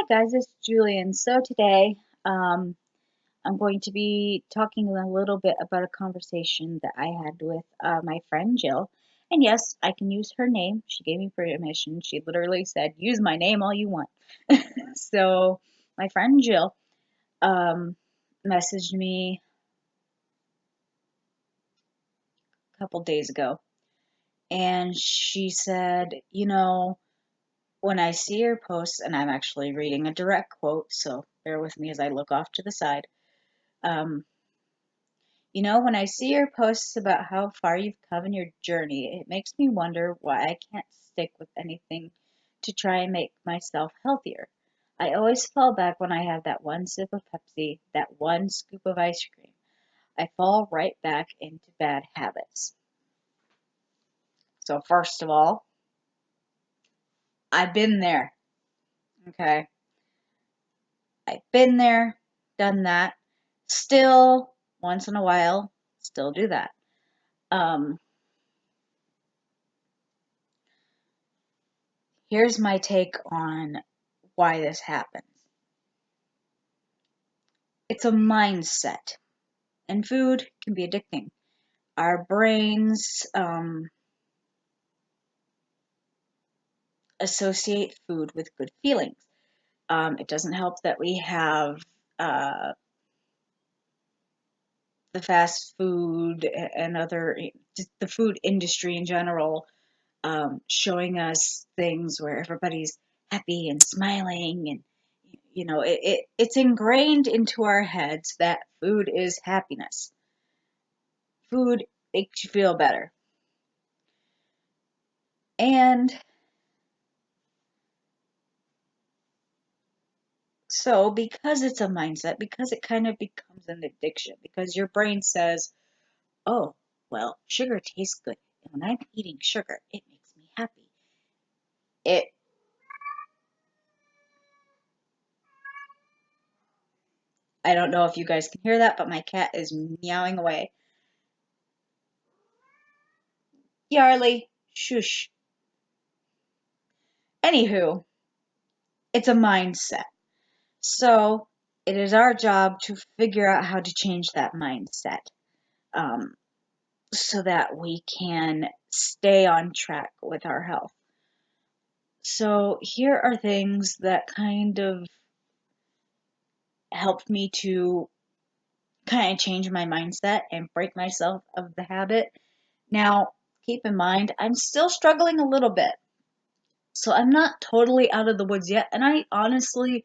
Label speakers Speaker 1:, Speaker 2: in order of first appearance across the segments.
Speaker 1: guys, it's Julian. So today, I'm going to be talking a little bit about a conversation that I had with my friend Jill. And yes, I can use her name. She gave me permission. She literally said, "Use my name all you want." So my friend Jill um, messaged me a couple days ago, and she said, when I see your posts, and I'm actually reading a direct quote, so bear with me as I look off to the side. Um, when I see your posts about how far you've come in your journey, it makes me wonder why I can't stick with anything to try and make myself healthier. I always fall back when I have that one sip of Pepsi, that one scoop of ice cream. I fall right back into bad habits. So, first of all, I've been there. Okay. I've been there, done that. Still, once in a while, still do that. Um, Here's my take on why this happens. It's a mindset, and food can be addicting. Our brains associate food with good feelings. It doesn't help that we have uh, the fast food and other, just the food industry in general, showing us things where everybody's happy and smiling, and it's ingrained into our heads that food is happiness. Food makes you feel better. And so, because it's a mindset, because it kind of becomes an addiction, because your brain says, oh, well, sugar tastes good. And when I'm eating sugar, it makes me happy. It, I don't know if you guys can hear that, but my cat is meowing away. Yarly, shush. Anywho, it's a mindset. So, it is our job to figure out how to change that mindset. Um, so that we can stay on track with our health. So here are things that kind of helped me to kind of change my mindset and break myself of the habit. Now, keep in mind, I'm still struggling a little bit. So I'm not totally out of the woods yet. And I honestly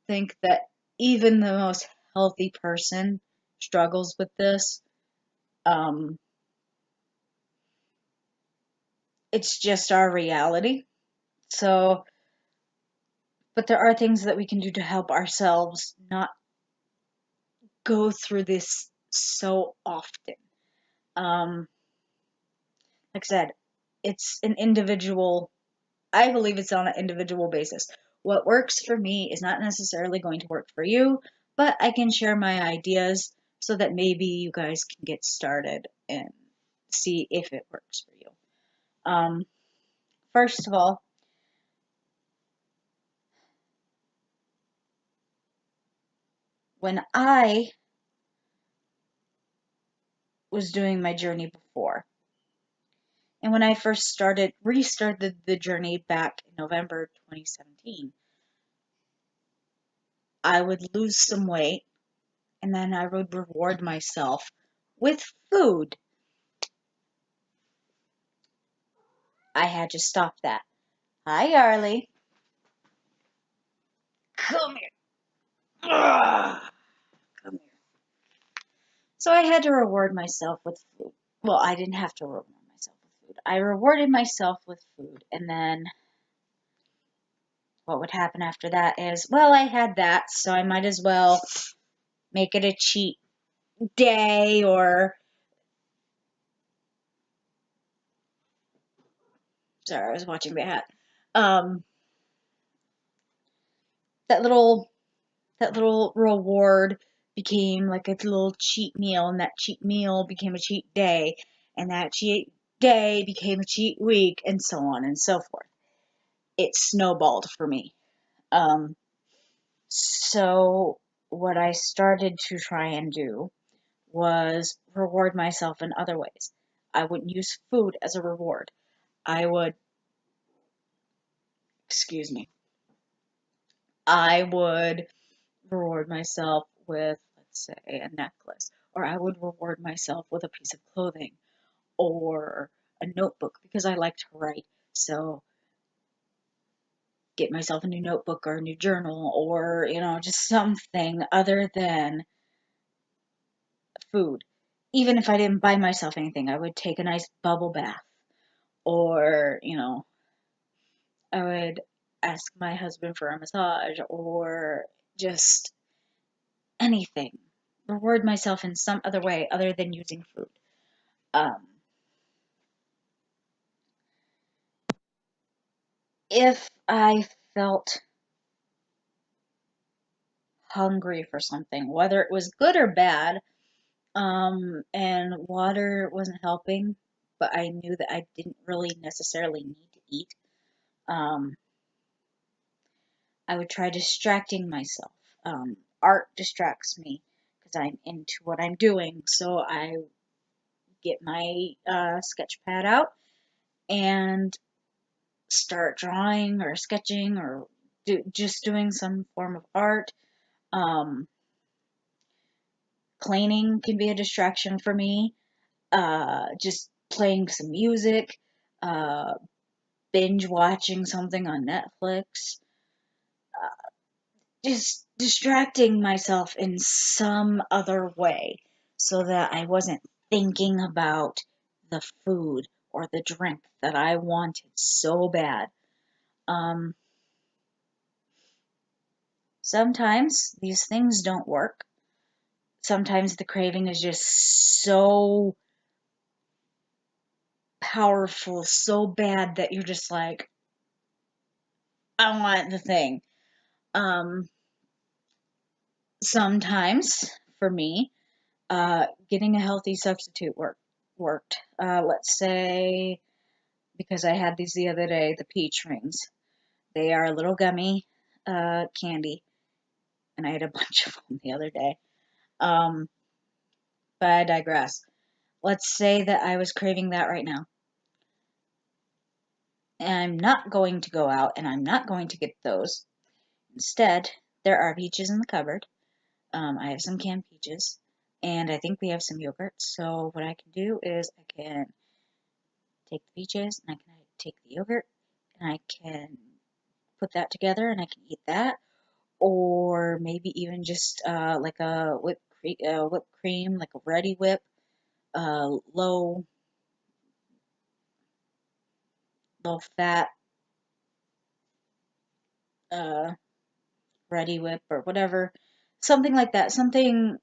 Speaker 1: think that even the most healthy person struggles with this. Um, it's just our reality. So, but there are things that we can do to help ourselves not go through this so often. Um, like I said, it's an individual, I believe it's on an individual basis. What works for me is not necessarily going to work for you, but I can share my ideas so that maybe you guys can get started and see if it works for you. Um, First of all, when I was doing my journey before, and when I first restarted the journey back in November 2017, I would lose some weight and then I would reward myself with food. I had to stop that. Hi, Arlie. Come here. Ugh. Come here. So I had to reward myself with food. Well, I didn't have to reward myself with food. I rewarded myself with food. And then what would happen after that is, well, I had that, so I might as well make it a cheat day or. Sorry, I was watching my hat. Um, that little that little reward became like a little cheat meal, and that cheat meal became a cheat day, and that cheat day became a cheat week, and so on and so forth. It snowballed for me. Um, so what I started to try and do was reward myself in other ways. I wouldn't use food as a reward. I would, excuse me, I would reward myself with, let's say, a necklace, or I would reward myself with a piece of clothing or a notebook because I like to write. So get myself a new notebook or a new journal or, just something other than food. Even if I didn't buy myself anything, I would take a nice bubble bath or, I would ask my husband for a massage or just anything. Reward myself in some other way other than using food. Um, if I felt hungry for something, whether it was good or bad, and water wasn't helping, but I knew that I didn't really necessarily need to eat, um, I would try distracting myself. Art distracts me because I'm into what I'm doing, so I get my sketch pad out and start drawing or sketching or just doing some form of art. Um, Cleaning can be a distraction for me. Just playing some music, uh, binge watching something on Netflix, just distracting myself in some other way so that I wasn't thinking about the food or the drink that I wanted so bad. Um, Sometimes these things don't work. Sometimes the craving is just so powerful, so bad that you're just like, I want the thing. Um, Sometimes, for me, getting a healthy substitute worked. Let's say, because I had these the other day, the peach rings. They are a little gummy candy, and I had a bunch of them the other day. Um, but I digress. Let's say that I was craving that right now. And I'm not going to go out and I'm not going to get those. Instead, there are peaches in the cupboard. I have some canned peaches, and I think we have some yogurt. So what I can do is I can take the peaches and I can take the yogurt and I can put that together and I can eat that, or maybe even just like a whipped cream, like a Ready Whip, low fat uh, Ready Whip or whatever, something like that, something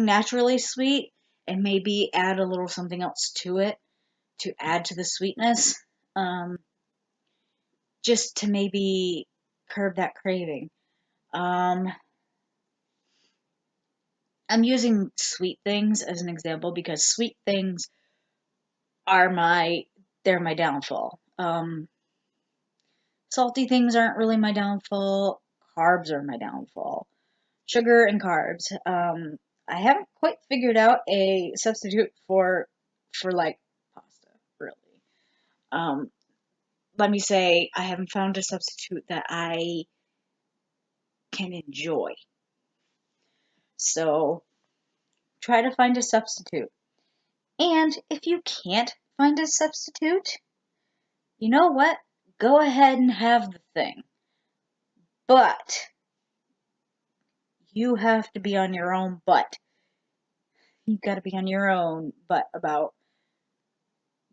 Speaker 1: naturally sweet, and maybe add a little something else to it to add to the sweetness, um, just to maybe curb that craving. Um, I'm using sweet things as an example because sweet things are they're my downfall. Salty things aren't really my downfall. Carbs are my downfall. Sugar and carbs. I haven't quite figured out a substitute for like pasta, really. Um, Let me say I haven't found a substitute that I can enjoy. So try to find a substitute. And if you can't find a substitute, you know what? Go ahead and have the thing. But you have to be on your own butt. You got to be on your own butt about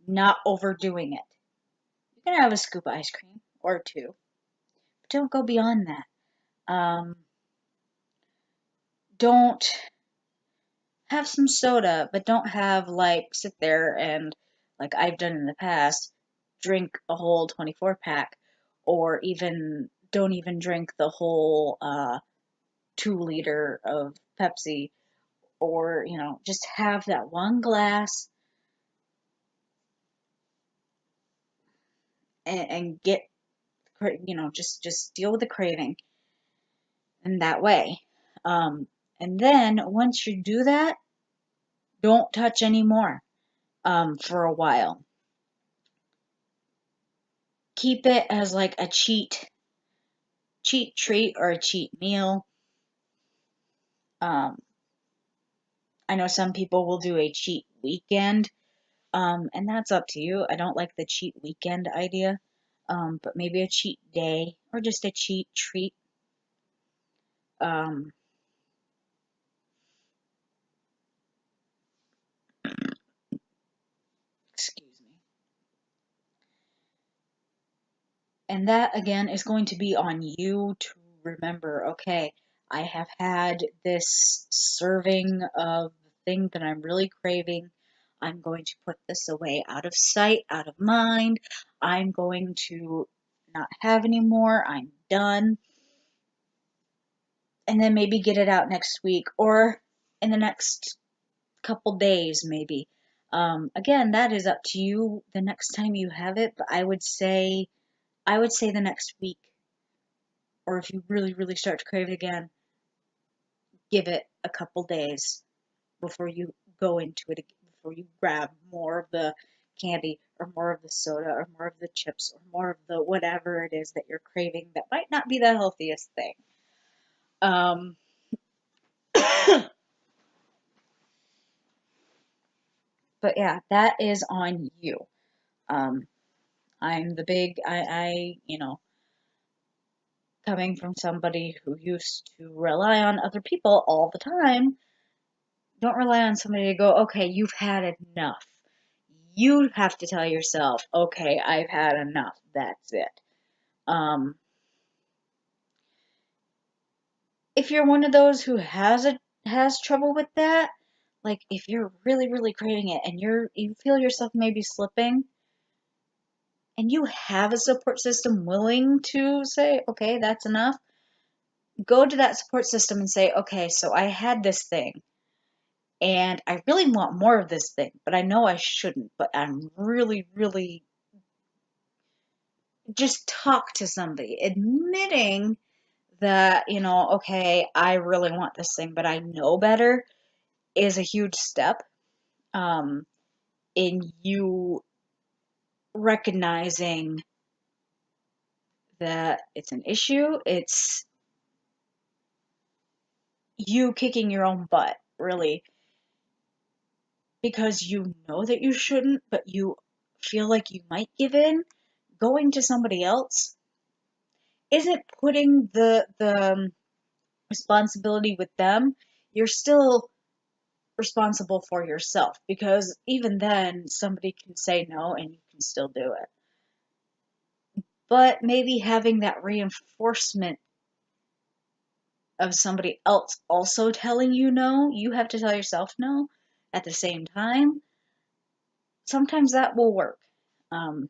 Speaker 1: not overdoing it. You can have a scoop of ice cream or two, but don't go beyond that. Don't have some soda, but don't have like sit there and like I've done in the past, drink a whole 24 pack, or even don't even drink the whole 2 liter of Pepsi, or just have that one glass and get just deal with the craving in that way. And then once you do that, don't touch anymore for a while. Keep it as like a cheat treat or a cheat meal. Um, I know some people will do a cheat weekend, and that's up to you. I don't like the cheat weekend idea, but maybe a cheat day or just a cheat treat. Um, excuse me. And that again is going to be on you to remember, okay, I have had this serving of the thing that I'm really craving. I'm going to put this away out of sight, out of mind. I'm going to not have any more. I'm done. And then maybe get it out next week or in the next couple days, maybe. Again, that is up to you the next time you have it, but I would say the next week, or if you really, really start to crave it again, give it a couple days before you go into it, before you grab more of the candy or more of the soda or more of the chips or more of the whatever it is that you're craving that might not be the healthiest thing. Um, but yeah, that is on you. Um, I'm the big, coming from somebody who used to rely on other people all the time, don't rely on somebody to go, okay, you've had enough. You have to tell yourself, okay, I've had enough. That's it. Um, if you're one of those who has trouble with that, like if you're really, really craving it and you feel yourself maybe slipping, and you have a support system willing to say, okay, that's enough, go to that support system and say, okay, so I had this thing and I really want more of this thing, but I know I shouldn't, but I'm really, really just talk to somebody, admitting that, okay, I really want this thing, but I know better is a huge step um, in you recognizing that it's an issue. It's you kicking your own butt, really, because you know that you shouldn't, but you feel like you might give in. Going to somebody else isn't putting the responsibility with them. You're still responsible for yourself, because even then somebody can say no and you can still do it. But maybe having that reinforcement of somebody else also telling you no, you have to tell yourself no at the same time. Sometimes that will work. Um,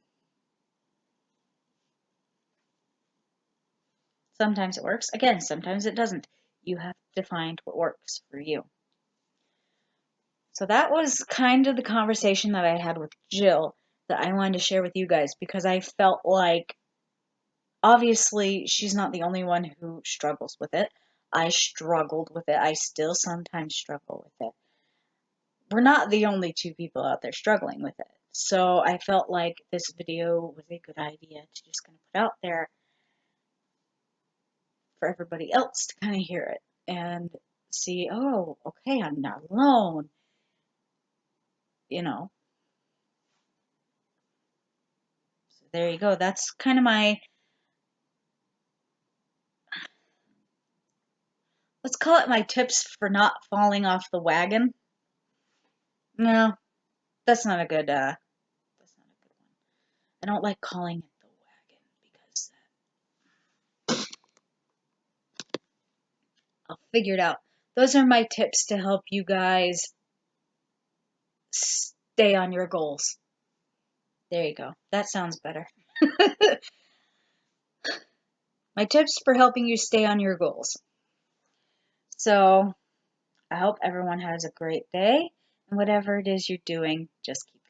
Speaker 1: Sometimes it works. Again, sometimes it doesn't. You have to find what works for you. So that was kind of the conversation that I had with Jill that I wanted to share with you guys, because I felt like obviously she's not the only one who struggles with it. I struggled with it. I still sometimes struggle with it. We're not the only two people out there struggling with it. So I felt like this video was a good idea to just kind of put out there for everybody else to kind of hear it and see, oh, okay, I'm not alone, you know. So there you go. That's kind of my, let's call it my tips for not falling off the wagon. No, that's not a good, that's not a good one. I don't like calling it the wagon because I'll figure it out. Those are my tips to help you guys stay on your goals. There you go. That sounds better. My tips for helping you stay on your goals. So I hope everyone has a great day, and whatever it is you're doing, just keep